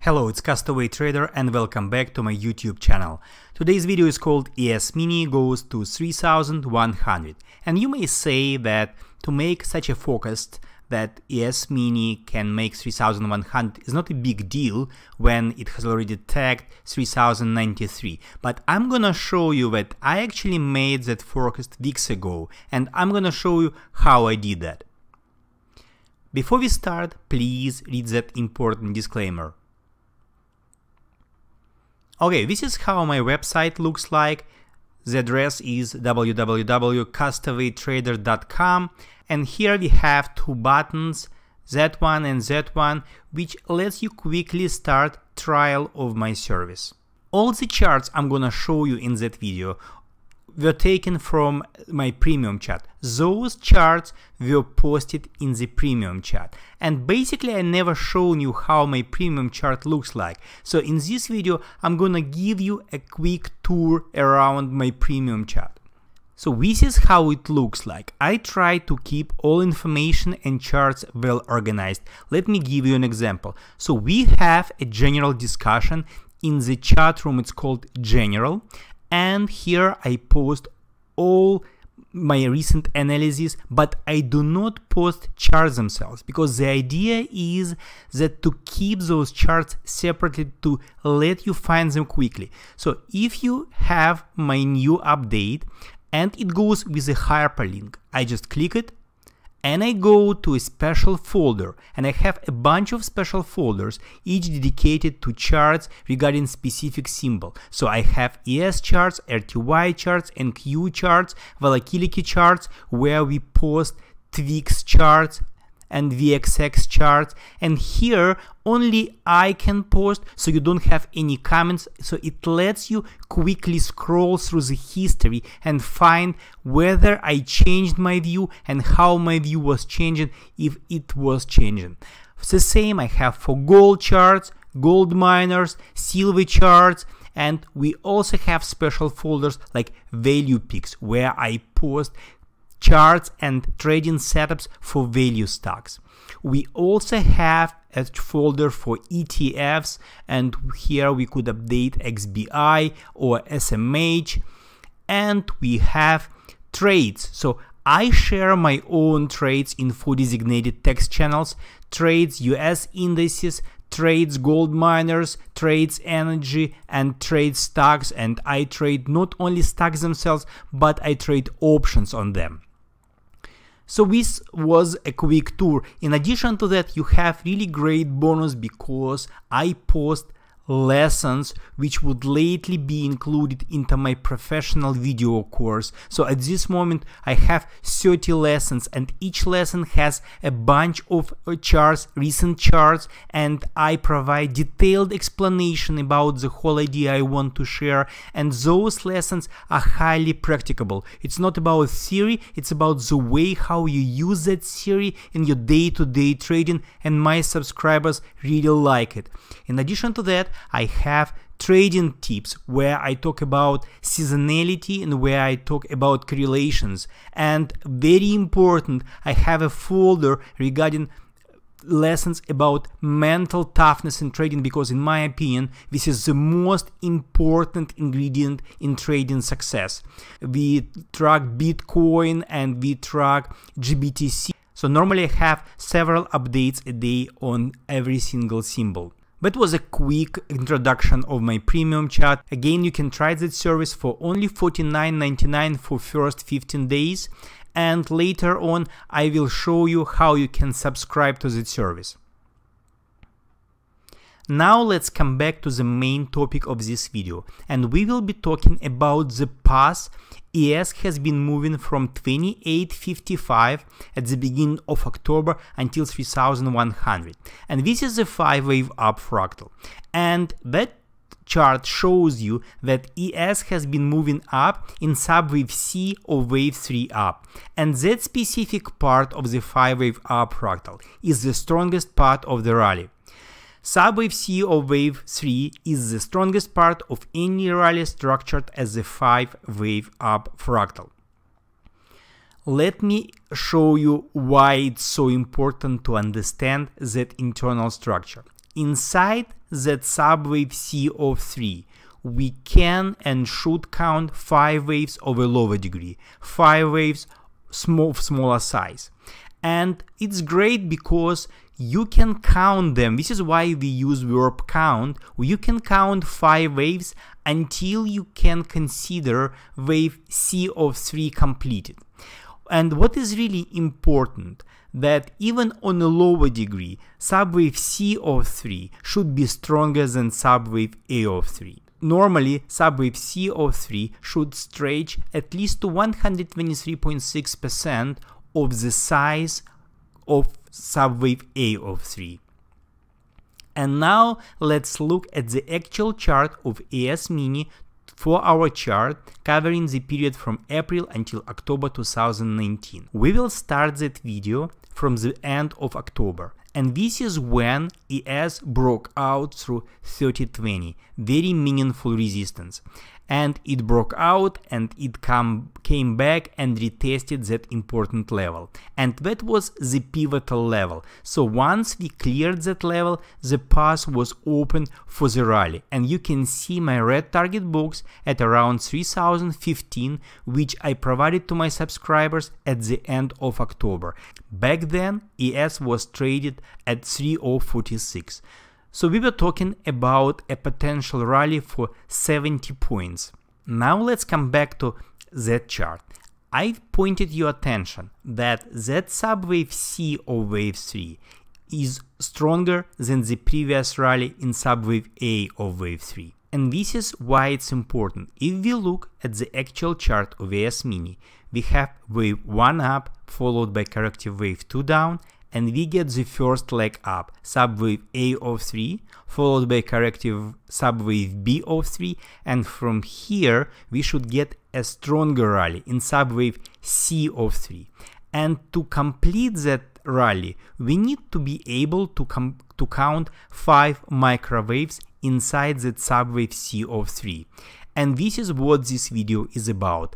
Hello, it's CastAwayTrader and welcome back to my YouTube channel. Today's video is called ES Mini goes to 3100, and you may say that to make such a forecast that ES Mini can make 3100 is not a big deal when it has already tagged 3093, but I'm gonna show you that I actually made that forecast weeks ago, and I'm gonna show you how I did that. Before we start, please read that important disclaimer. Okay, this is how my website looks like. The address is www.CastAwayTrader.com, and here we have two buttons, that one and that one, which lets you quickly start trial of my service. All the charts I'm gonna show you in that video were taken from my premium chat. Those charts were posted in the premium chat, and basically I never shown you how my premium chart looks like. So in this video I'm gonna give you a quick tour around my premium chat. So this is how it looks like. I try to keep all information and charts well organized. Let me give you an example. So we have a general discussion in the chat room, it's called General. And here I post all my recent analysis, but I do not post charts themselves, because the idea is that to keep those charts separately to let you find them quickly. So if you have my new update and it goes with a hyperlink, I just click it and I go to a special folder, and I have a bunch of special folders, each dedicated to charts regarding specific symbol. So I have ES charts, RTY charts, NQ charts, volatility charts, where we post Twix charts and VXX charts, and here only I can post, so you don't have any comments, so it lets you quickly scroll through the history and find whether I changed my view and how my view was changing, if it was changing. The same I have for gold charts, gold miners, silver charts, and we also have special folders like value picks, where I post charts and trading setups for value stocks. We also have a folder for ETFs, and here we could update XBI or SMH, and we have trades. So I share my own trades in 4 designated text channels: trades US indices, trades gold miners, trades energy, and trade stocks. And I trade not only stocks themselves, but I trade options on them. So this was a quick tour. In addition to that, you have really great bonus because I post lessons which would lately be included into my professional video course. So at this moment I have 30 lessons, and each lesson has a bunch of charts, recent charts, and I provide detailed explanation about the whole idea I want to share, and those lessons are highly practicable. It's not about theory, it's about the way how you use that theory in your day-to-day trading, and my subscribers really like it. In addition to that, I have trading tips where I talk about seasonality and where I talk about correlations. And very important, I have a folder regarding lessons about mental toughness in trading, because in my opinion this is the most important ingredient in trading success. We track Bitcoin and we track GBTC. So normally I have several updates a day on every single symbol. That was a quick introduction of my premium chat. Again, you can try that service for only $49.99 for first 15 days, and later on I will show you how you can subscribe to that service. Now let's come back to the main topic of this video, and we will be talking about the path ES has been moving from 2855 at the beginning of October until 3100, and this is a 5-wave up fractal, and that chart shows you that ES has been moving up in subwave C or wave 3 up, and that specific part of the 5-wave up fractal is the strongest part of the rally. Subwave C or wave 3 is the strongest part of any rally structured as a 5-wave up fractal. Let me show you why it's so important to understand that internal structure. inside that subwave C of 3, we can and should count 5 waves of a lower degree, 5 waves smaller size. And it's great because you can count them. This is why we use verb count. You can count 5 waves until you can consider wave C of 3 completed. And what is really important, that even on a lower degree, subwave C of 3 should be stronger than subwave A of 3. Normally, subwave C of 3 should stretch at least to 123.6% of the size of subwave A of 3. And now let's look at the actual chart of ES Mini for our chart covering the period from April until October 2019. We will start that video from the end of October. And this is when ES broke out through 3020, very meaningful resistance. And it broke out and it came back and retested that important level. And that was the pivotal level. So once we cleared that level, the path was open for the rally. And you can see my red target box at around 3015, which I provided to my subscribers at the end of October. Back then, ES was traded at 3046. So we were talking about a potential rally for 70 points. Now let's come back to that chart. I've pointed your attention that that subwave C of wave 3 is stronger than the previous rally in subwave A of wave 3. And this is why it's important. If we look at the actual chart of ES Mini, we have wave 1 up followed by corrective wave 2 down, and we get the first leg up, subwave A of 3, followed by corrective subwave B of 3, and from here we should get a stronger rally in subwave C of 3. And to complete that rally, we need to be able to count 5 microwaves inside that subwave C of 3. And this is what this video is about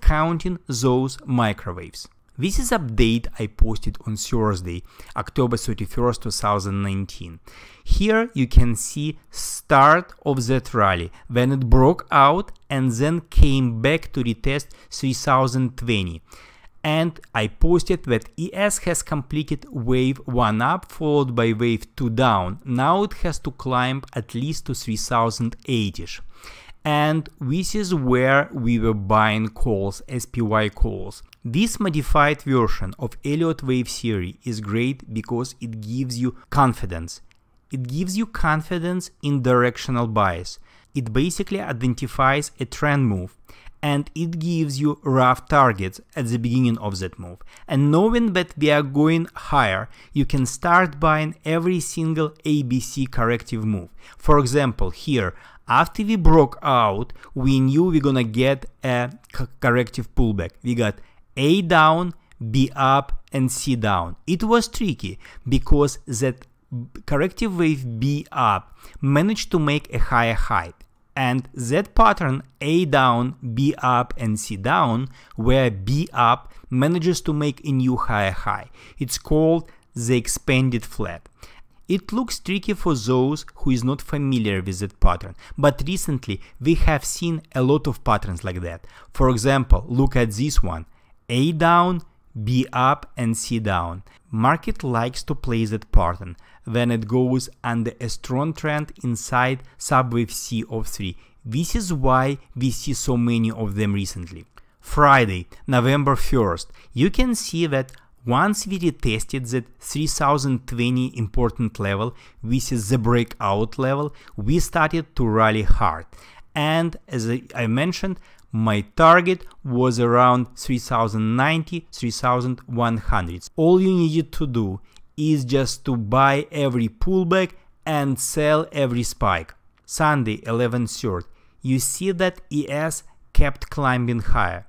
counting those microwaves. This is update I posted on Thursday, October 31st, 2019. Here you can see start of that rally, when it broke out and then came back to retest 3020. And I posted that ES has completed wave 1 up followed by wave 2 down. Now it has to climb at least to 3080-ish. And this is where we were buying calls, SPY calls. This modified version of Elliott wave theory is great because it gives you confidence. It gives you confidence in directional bias. It basically identifies a trend move, and it gives you rough targets at the beginning of that move. And knowing that we are going higher, you can start buying every single ABC corrective move. For example, here, after we broke out, we knew we're gonna get a corrective pullback. We got A down, B up, and C down. It was tricky because that corrective wave B up managed to make a higher high. And that pattern A down, B up, and C down, where B up manages to make a new higher high. It's called the expanded flat. It looks tricky for those who is not familiar with that pattern, but recently we have seen a lot of patterns like that. For example, look at this one, A down, B up, and C down. Market likes to play that pattern when it goes under a strong trend inside subwave C of 3. This is why we see so many of them recently. Friday, November 1st, you can see that once we retested that 3020 important level, which is the breakout level, we started to rally hard. And as I mentioned, my target was around 3090, 3100. All you needed to do is just to buy every pullback and sell every spike. Sunday, 11/3, you see that ES kept climbing higher.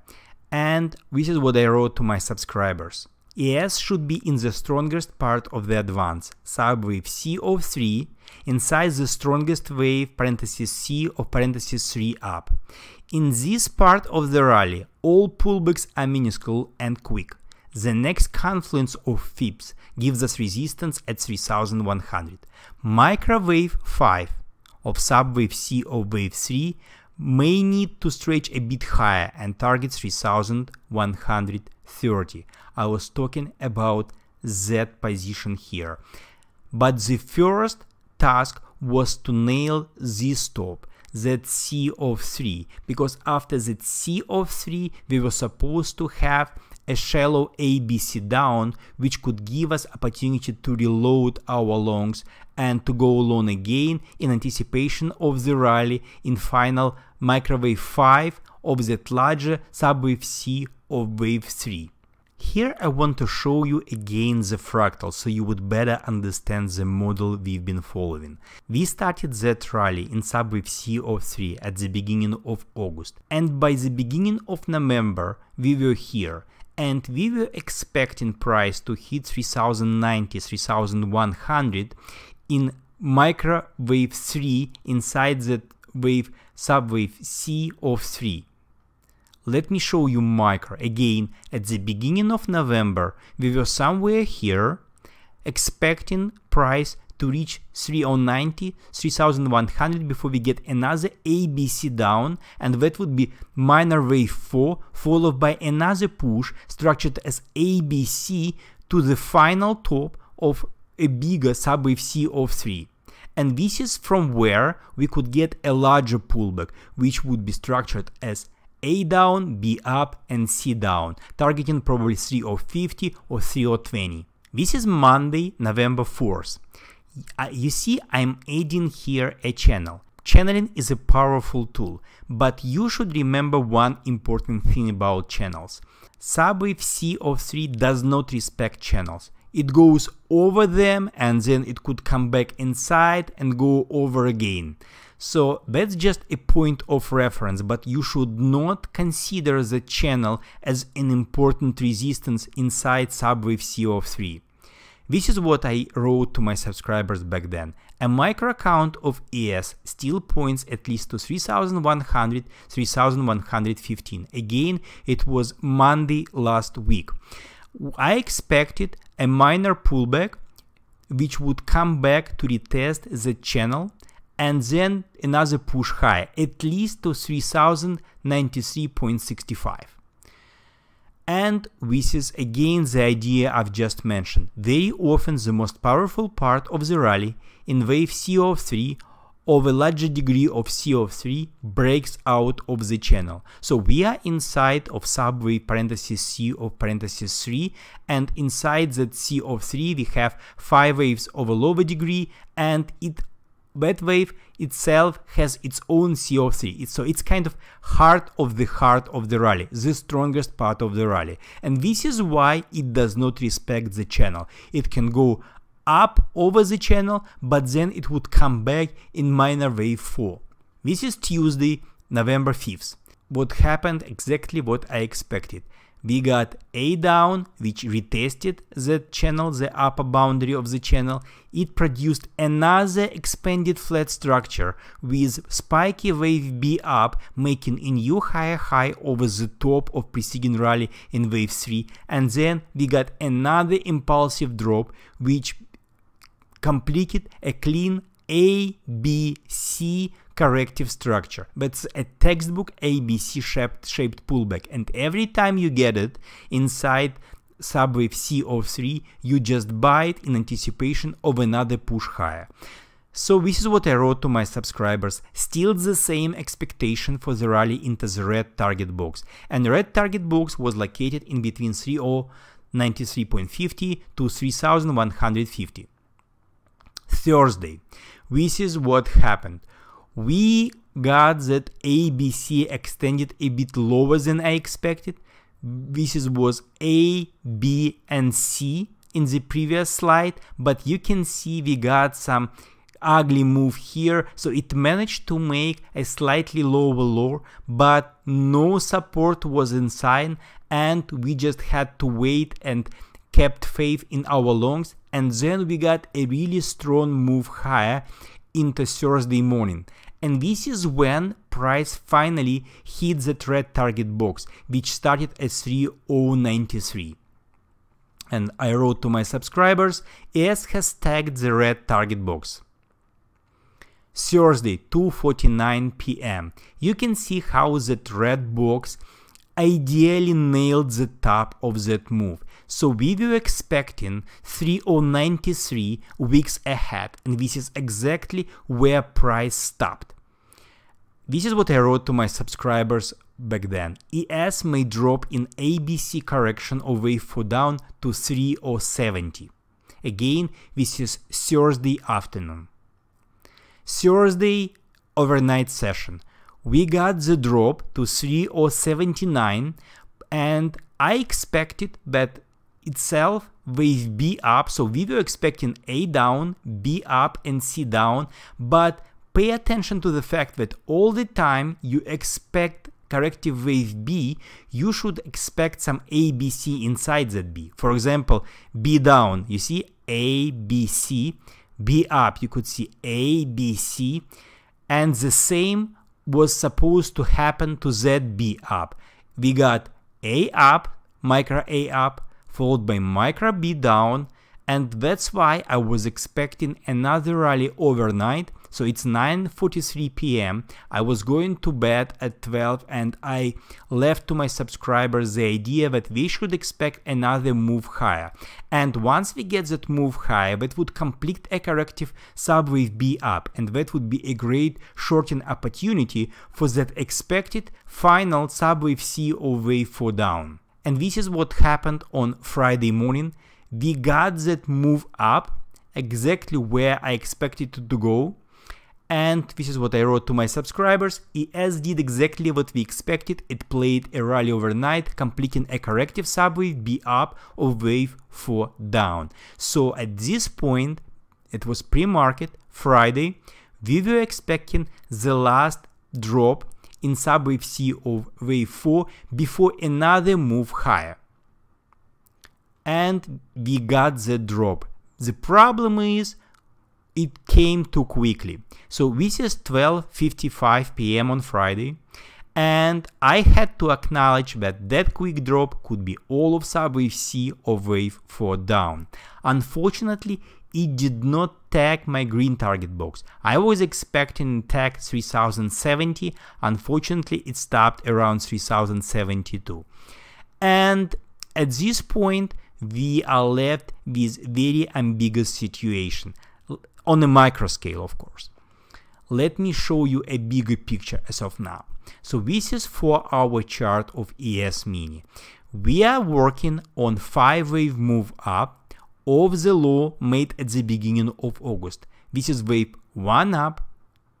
And this is what I wrote to my subscribers. ES should be in the strongest part of the advance, subwave C of 3, inside the strongest wave, parenthesis C of parenthesis 3 up. In this part of the rally, all pullbacks are minuscule and quick. The next confluence of fibs gives us resistance at 3100. Microwave 5 of subwave C of wave 3 may need to stretch a bit higher and target 3130. I was talking about that position here. But the first task was to nail this stop, that C of 3, because after that C of 3 we were supposed to have a shallow ABC down, which could give us opportunity to reload our longs and to go long again in anticipation of the rally in final microwave 5 of that larger subwave C of wave 3. Here I want to show you again the fractal so you would better understand the model we've been following. We started that rally in subwave C of 3 at the beginning of August, and by the beginning of November we were here. And we were expecting price to hit 3090, 3100 in microwave 3 inside that wave subwave C of 3. Let me show you micro. Again, at the beginning of November, we were somewhere here expecting price to reach 3090, 3100 before we get another ABC down, and that would be minor wave 4 followed by another push structured as ABC to the final top of a bigger subwave C of 3. And this is from where we could get a larger pullback, which would be structured as A down, B up, and C down, targeting probably 3050 or 3020. This is Monday, November 4th. You see, I'm adding here a channel. Channeling is a powerful tool, but you should remember one important thing about channels. Subwave C of 3 does not respect channels. It goes over them and then it could come back inside and go over again. So that's just a point of reference, but you should not consider the channel as an important resistance inside subwave C of 3. This is what I wrote to my subscribers back then. A micro account of ES still points at least to 3100, 3115. Again, it was Monday last week. I expected a minor pullback which would come back to retest the channel and then another push higher, at least to 3093.65. And this is again the idea I've just mentioned. Very often the most powerful part of the rally in wave C of 3 of a larger degree of C of 3 breaks out of the channel. So we are inside of subwave parenthesis C of parenthesis 3, and inside that C of 3 we have 5 waves of a lower degree, and that wave itself has its own C of 3. So it's kind of heart of the rally, the strongest part of the rally. And this is why it does not respect the channel. It can go up over the channel, but then it would come back in minor wave 4. This is Tuesday, November 5th. What happened? Exactly what I expected. We got A down, which retested the channel, the upper boundary of the channel. It produced another expanded flat structure with spiky wave B up, making a new higher high over the top of preceding rally in wave 3. And then we got another impulsive drop, which completed a clean A, B, C corrective structure. But a textbook ABC shaped pullback, and every time you get it inside subwave C of 3, you just buy it in anticipation of another push higher. So this is what I wrote to my subscribers. Still the same expectation for the rally into the red target box, and the red target box was located in between 3093.50 to 3150. Thursday, this is what happened. We got that ABC extended a bit lower than I expected. This was A, B, and C in the previous slide, but you can see we got some ugly move here, so it managed to make a slightly lower low, but no support was in sight, and we just had to wait and kept faith in our longs, and then we got a really strong move higher into Thursday morning. And this is when price finally hit that red target box, which started at 3093. and I wrote to my subscribers, ES has tagged the red target box. Thursday, 2:49 p.m. You can see how that red box ideally nailed the top of that move. So we were expecting 3093 weeks ahead, and this is exactly where price stopped. This is what I wrote to my subscribers back then. ES may drop in ABC correction of wave 4 down to 3070. Again, this is Thursday afternoon. Thursday overnight session. We got the drop to 3079, and I expected that itself wave B up, so we were expecting A down, B up and C down, but pay attention to the fact that all the time you expect corrective wave B, you should expect some ABC inside that B. For example, B down, you see A, B, C, B up, you could see A, B, C, and the same was supposed to happen to that B up. We got A up, micro A up, followed by micro B down, and that's why I was expecting another rally overnight. So it's 9:43 p.m. I was going to bed at 12, and I left to my subscribers the idea that we should expect another move higher. And once we get that move higher, that would complete a corrective subwave B up, and that would be a great shorting opportunity for that expected final subwave C of wave 4 down. And this is what happened on Friday morning. We got that move up exactly where I expected it to go. And this is what I wrote to my subscribers. ES did exactly what we expected. It played a rally overnight, completing a corrective subwave B up of wave 4 down. So at this point, it was pre-market, Friday, we were expecting the last drop in subwave C of wave 4 before another move higher. And we got the drop. The problem is, it came too quickly. So this is 12:55 p.m. on Friday, and I had to acknowledge that that quick drop could be all of subwave C of wave 4 down. Unfortunately, it did not tag my green target box. I was expecting tag 3070. Unfortunately, it stopped around 3072. And at this point, we are left with very ambiguous situation. On a micro scale, of course. Let me show you a bigger picture as of now. So this is 4-hour chart of ES Mini. We are working on 5-wave move up of the low made at the beginning of August. This is wave 1 up,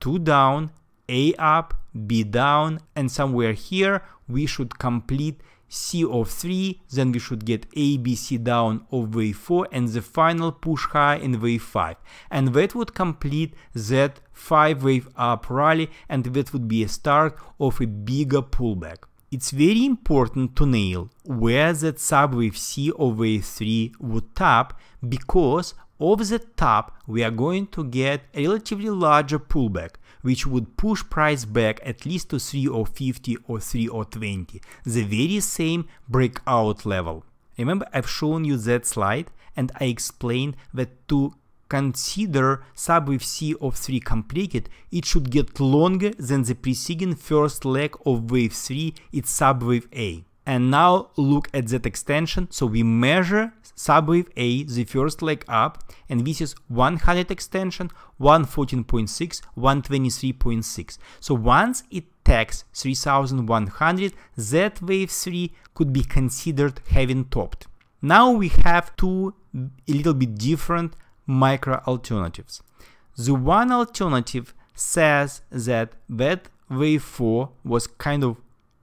2 down, A up, B down, and somewhere here we should complete C of 3, then we should get A, B, C down of wave 4, and the final push high in wave 5. And that would complete that 5-wave up rally, and that would be a start of a bigger pullback. It's very important to nail where that subwave C of wave 3 would top, because of the top we are going to get a relatively larger pullback, which would push price back at least to 3050 or 3020, the very same breakout level. Remember, I've shown you that slide, and I explained that to consider subwave C of 3 completed, it should get longer than the preceding first leg of wave 3, its subwave A. And now look at that extension. So we measure subwave A, the first leg up, and this is 100 extension, 114.6, 123.6. So once it tags 3100, that wave 3 could be considered having topped. Now we have two a little bit different micro alternatives. The one alternative says that wave 4 was kind of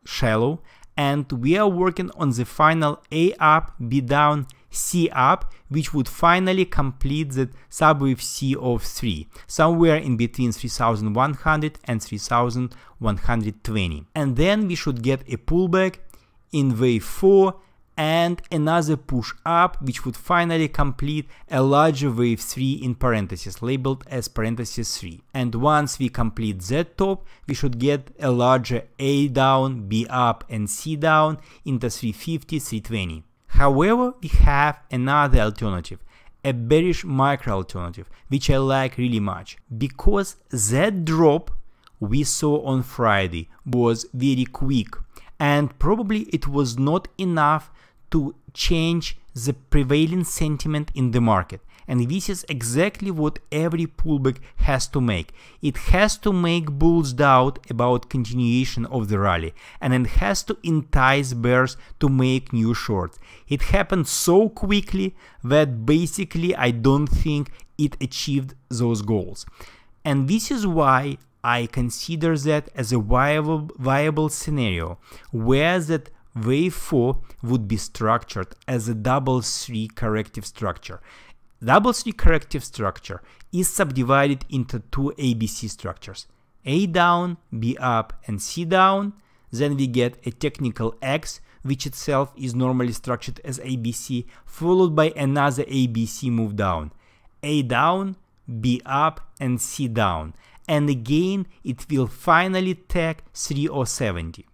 shallow, and we are working on the final A up, B down, C up, which would finally complete the subwave C of 3, somewhere in between 3100 and 3120. And then we should get a pullback in wave 4 and another push up, which would finally complete a larger wave 3 in parentheses, labeled as parentheses 3. And once we complete that top, we should get a larger A down, B up and C down into 350, 320. However, we have another alternative, a bearish micro alternative, which I like really much, because that drop we saw on Friday was very quick, and probably it was not enough to change the prevailing sentiment in the market. And this is exactly what every pullback has to make. It has to make bulls doubt about continuation of the rally, and it has to entice bears to make new shorts. It happened so quickly that basically I don't think it achieved those goals. And this is why I consider that as a viable scenario, where that wave 4 would be structured as a double 3 corrective structure. Double 3 corrective structure is subdivided into two ABC structures, A down, B up, and C down. Then we get a technical X, which itself is normally structured as ABC, followed by another ABC move down, A down, B up, and C down. And again, it will finally tag 3070.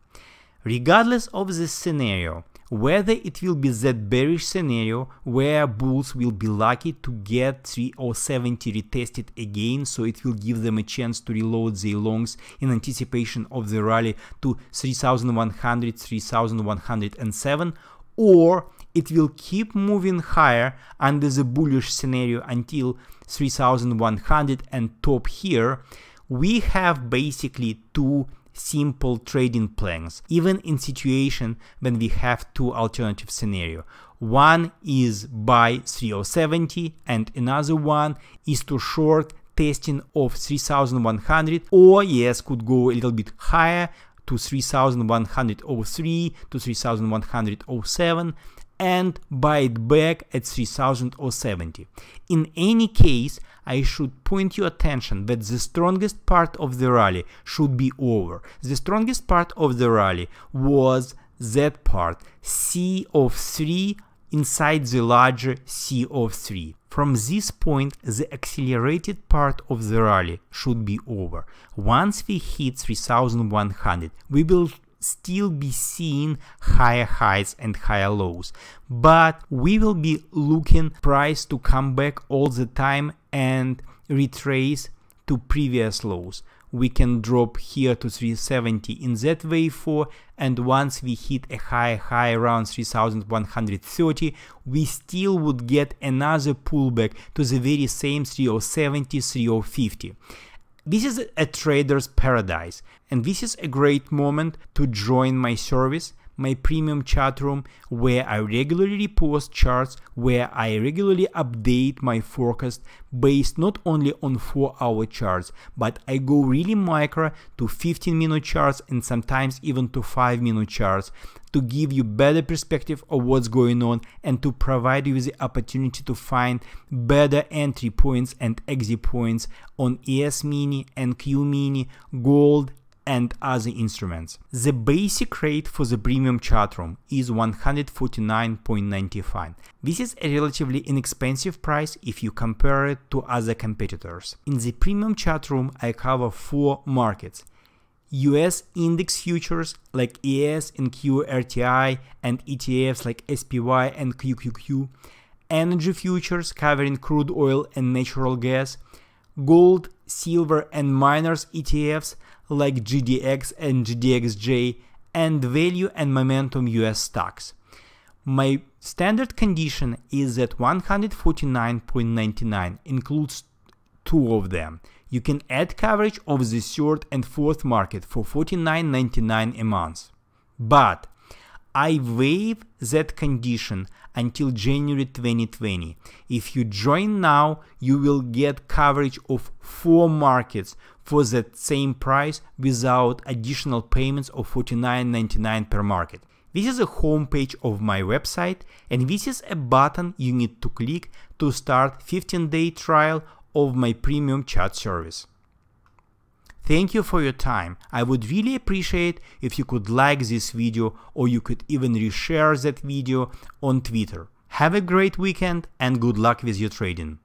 Regardless of this scenario, whether it will be that bearish scenario where bulls will be lucky to get 3070 retested again, so it will give them a chance to reload their longs in anticipation of the rally to 3100, 3107, or it will keep moving higher under the bullish scenario until 3100 and top here. We have basically two simple trading plans, even in situation when we have two alternative scenario. One is buy 3070 and another one is to short testing of 3100, or yes, could go a little bit higher to 3103 to 3107 and buy it back at 3070. In any case, I should point your attention that the strongest part of the rally should be over. The strongest part of the rally was that part, C of 3 inside the larger C of 3. From this point, the accelerated part of the rally should be over. Once we hit 3100, we will still be seeing higher highs and higher lows, but we will be looking price to come back all the time and retrace to previous lows. We can drop here to 370 in that wave 4, and once we hit a high around 3130, we still would get another pullback to the very same 3070, 3050. This is a trader's paradise, and this is a great moment to join my service, my premium chat room, where I regularly repost charts, where I regularly update my forecast based not only on 4-hour charts, but I go really micro to 15-minute charts and sometimes even to 5-minute charts to give you better perspective of what's going on and to provide you with the opportunity to find better entry points and exit points on ES Mini and Q Mini, gold, and other instruments. The basic rate for the premium chat room is 149.95. This is a relatively inexpensive price if you compare it to other competitors. In the premium chat room, I cover 4 markets: US index futures like ES and QRTI, and ETFs like SPY and QQQ, energy futures covering crude oil and natural gas, gold, silver, and miners ETFs like GDX and GDXJ, and value and momentum US stocks. My standard condition is that 149.99 includes 2 of them. You can add coverage of the 3rd and 4th market for $49.99 a month. But I waive that condition until January 2020. If you join now, you will get coverage of 4 markets for that same price without additional payments of $49.99 per market. This is the homepage of my website, and this is a button you need to click to start 15-day trial of my premium chat service. Thank you for your time. I would really appreciate if you could like this video, or you could even reshare that video on Twitter. Have a great weekend and good luck with your trading.